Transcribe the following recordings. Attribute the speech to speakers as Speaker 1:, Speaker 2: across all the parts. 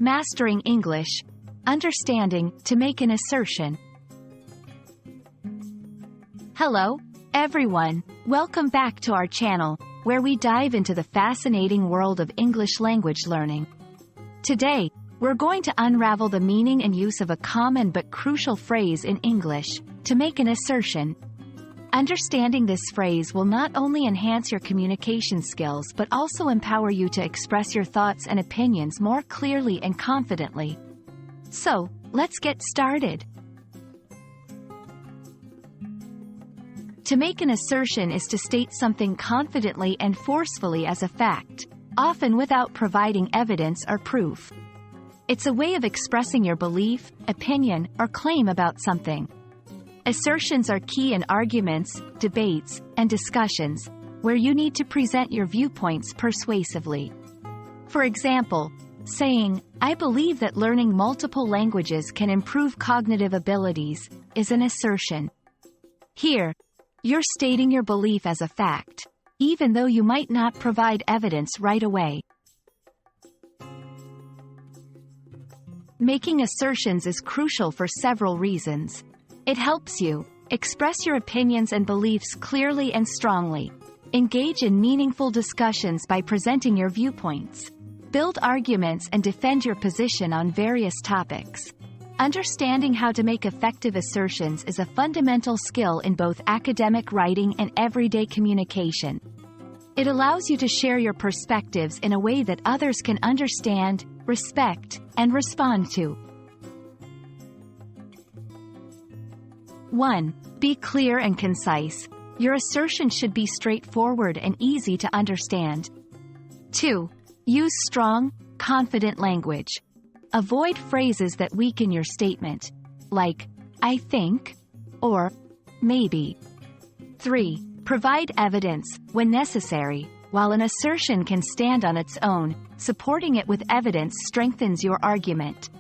Speaker 1: Mastering English. Understanding to make an assertion. Hello, everyone. Welcome back to our channel, where we dive into the fascinating world of English language learning. Today, we're going to unravel the meaning and use of a common but crucial phrase in English, to make an assertion. Understanding this phrase will not only enhance your communication skills but also empower you to express your thoughts and opinions more clearly and confidently. So, let's get started. To make an assertion is to state something confidently and forcefully as a fact, often without providing evidence or proof. It's a way of expressing your belief, opinion, or claim about something. Assertions are key in arguments, debates, and discussions, where you need to present your viewpoints persuasively. For example, saying, "I believe that learning multiple languages can improve cognitive abilities," is an assertion. Here, you're stating your belief as a fact, even though you might not provide evidence right away. Making assertions is crucial for several reasons. It helps you express your opinions and beliefs clearly and strongly, engage in meaningful discussions by presenting your viewpoints, build arguments and defend your position on various topics. Understanding how to make effective assertions is a fundamental skill in both academic writing and everyday communication. It allows you to share your perspectives in a way that others can understand, respect, and respond to. 1. Be clear and concise. Your assertion should be straightforward and easy to understand. 2. Use strong, confident language. Avoid phrases that weaken your statement, like, "I think," or "maybe." 3. Provide evidence, when necessary. While an assertion can stand on its own, supporting it with evidence strengthens your argument.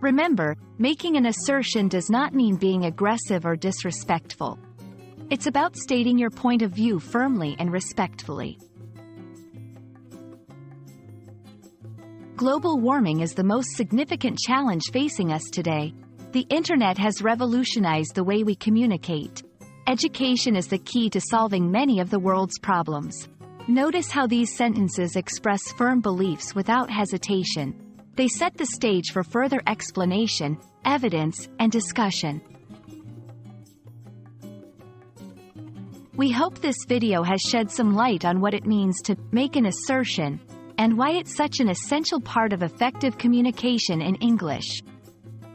Speaker 1: Remember, making an assertion does not mean being aggressive or disrespectful. It's about stating your point of view firmly and respectfully. Global warming is the most significant challenge facing us today. The internet has revolutionized the way we communicate. Education is the key to solving many of the world's problems. Notice how these sentences express firm beliefs without hesitation. They set the stage for further explanation, evidence, and discussion. We hope this video has shed some light on what it means to make an assertion, and why it's such an essential part of effective communication in English.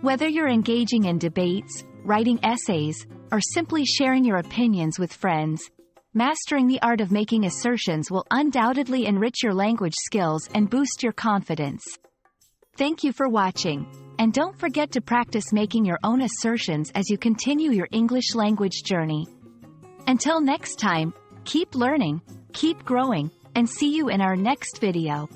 Speaker 1: Whether you're engaging in debates, writing essays, or simply sharing your opinions with friends, mastering the art of making assertions will undoubtedly enrich your language skills and boost your confidence. Thank you for watching, and don't forget to practice making your own assertions as you continue your English language journey. Until next time, keep learning, keep growing, and see you in our next video.